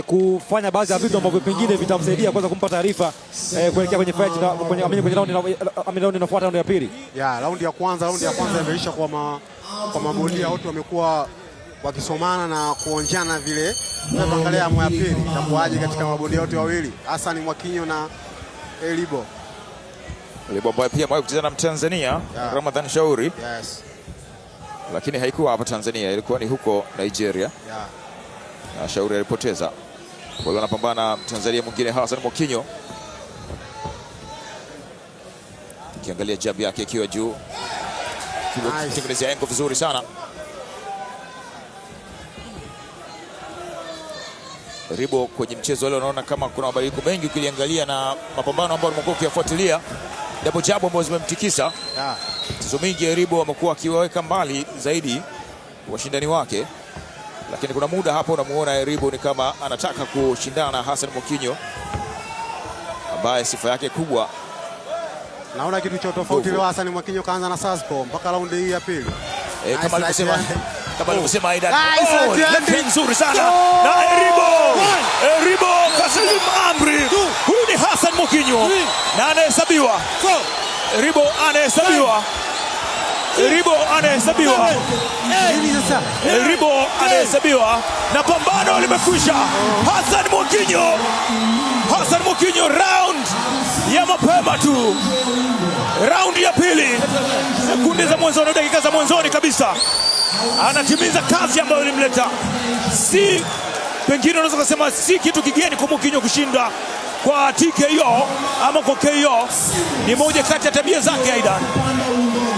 kufanya baadhi ya vitu ambavyo pengine vitamsaidia kwanza kumpa taarifa kuelekea kwenye fight kwenye raundi inafuata, raundi ya pili. Raundi ya kwanza imeisha kwa mabondia wote wamekuwa wakisomana na kuonjana vile. Tunaangalia amu ya pili itakuwaje katika mabondia wote wawili, Hassan Mwakinyo na Elibo. Elibo ambaye pia mwahi kucheza na Mtanzania Ramadhan Shauri. Yes. Lakini haikuwa hapa Tanzania, ilikuwa ni huko Nigeria. Na Shauri alipoteza. Kwa hiyo anapambana na Mtanzania mwingine Hassan Mwakinyo. Kiangalia jab yake ikiwa juu. Kitengenezea engo vizuri sana. Ribo kwenye mchezo leo unaona kama kuna mabadiliko mengi ukiliangalia na mapambano ambayo umekuwa ukiyafuatilia. Double jab ambazo zimemtikisa. Mchezo mingi ya Ribo amekuwa akiwaweka mbali zaidi washindani wake. Lakini kuna muda hapo unamuona Ribo ni kama anataka kushindana na Hassan Mwakinyo ambaye sifa yake kubwa. Naona kitu cha tofauti leo, Hassan Mwakinyo kaanza na Sasco mpaka raundi hii ya pili. Kama alivyosema Aidan. Nzuri sana. Na Ribo kasalimu amri. Huyu ni Hassan Mwakinyo na anahesabiwa. Ribo anahesabiwa. Ribo anahesabiwa na pambano limekwisha. Hassan Mwakinyo round ya mapema tu. Round ya pili, sekunde za mwanzo na dakika za mwanzoni kabisa, anatimiza kazi ambayo ilimleta. Si pengine unaweza kusema si kitu kigeni kwa Mwakinyo kushinda kwa TKO ama kwa KO. Ni moja kati ya tabia zake Aidan.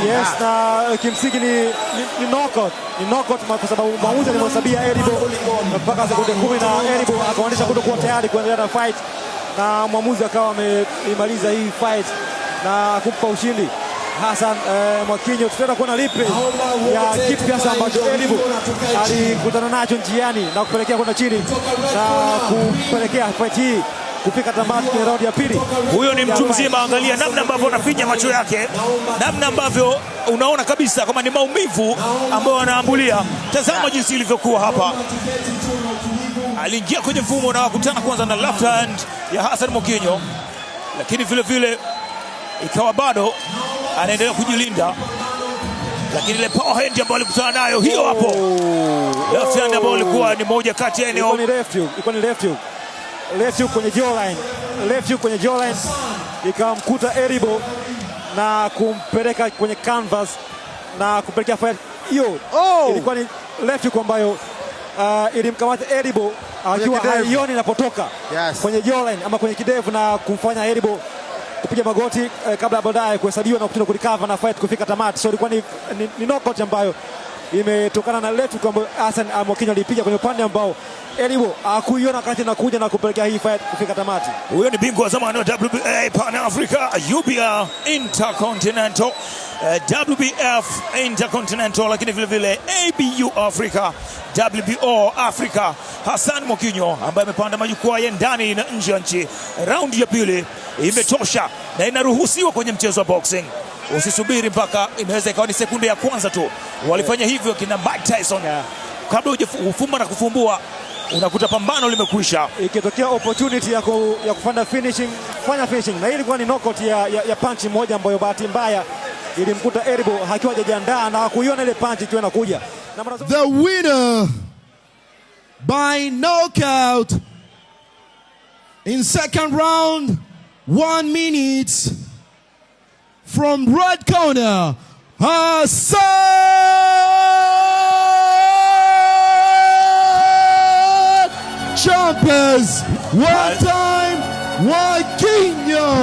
Yes, na kimsingi ni knockout. Ni knockout kwa sababu mwamuzi alimhesabia Elibo mpaka sekunde 10 na Elibo akaonyesha kutokuwa tayari kuendelea na fight, na mwamuzi akawa amemaliza hii fight na kumpa ushindi Hassan Mwakinyo. Tutaenda kuona lipi ya kipi hasa ambacho Elibo alikutana nacho njiani na kupelekea kwenda chini na kupelekea fight hii kufika tamati ya raundi ya pili. Huyo ni mtu mzima, angalia namna ambavyo anafinya macho yake, namna ambavyo unaona kabisa kama ni maumivu ambayo anaambulia. Tazama jinsi ilivyokuwa hapa. Aliingia kwenye mfumo na wakutana kwanza na left hand ya Hassan Mwakinyo, lakini vile vile ikawa bado anaendelea kujilinda, lakini ile power hand ambayo alikutana nayo hiyo hapo, left hand ambayo ilikuwa ni moja kati ya eneo, ilikuwa ni left hook kwenye jawline, ikamkuta Elibo na kumpeleka kwenye canvas na kupelekea fight hiyo. Ilikuwa ni left hook ambayo ilimkamata Elibo akiwa haioni inapotoka kwenye jawline ama kwenye kidevu na kumfanya Elibo kupiga magoti kabla baadaye kuhesabiwa na kutoka kulikava na fight kufika tamati. So ilikuwa ni knockout ambayo imetokana na left hook ambayo Hassan Mwakinyo alipiga kwenye upande ambao Elibo hakuiona wakati anakuja na kupelekea hii fight kufika tamati. Huyo ni bingwa wa zamani wa WBA Pan Africa, UBA Intercontinental, WBF Intercontinental, lakini vile vile ABU Africa, WBO Africa, Hassan Mwakinyo ambaye amepanda majukwaa ya ndani na nje ya nchi. Raundi ya pili imetosha na inaruhusiwa kwenye mchezo wa boxing. Usisubiri mpaka inaweza ikawa ni sekunde ya kwanza tu. Walifanya hivyo kina Mike Tyson. Kabla hujafumba na kufumbua unakuta pambano limekwisha. Ikitokea opportunity ya kufanya finishing, fanya finishing. Na hii ilikuwa ni knockout ya punch moja ambayo bahati mbaya ilimkuta Elibo hakiwa hajajiandaa na kuiona ile punch ikiwa inakuja. The winner by knockout in second round, 1 minute, from red corner, Hassan Champions, one time Mwakinyo.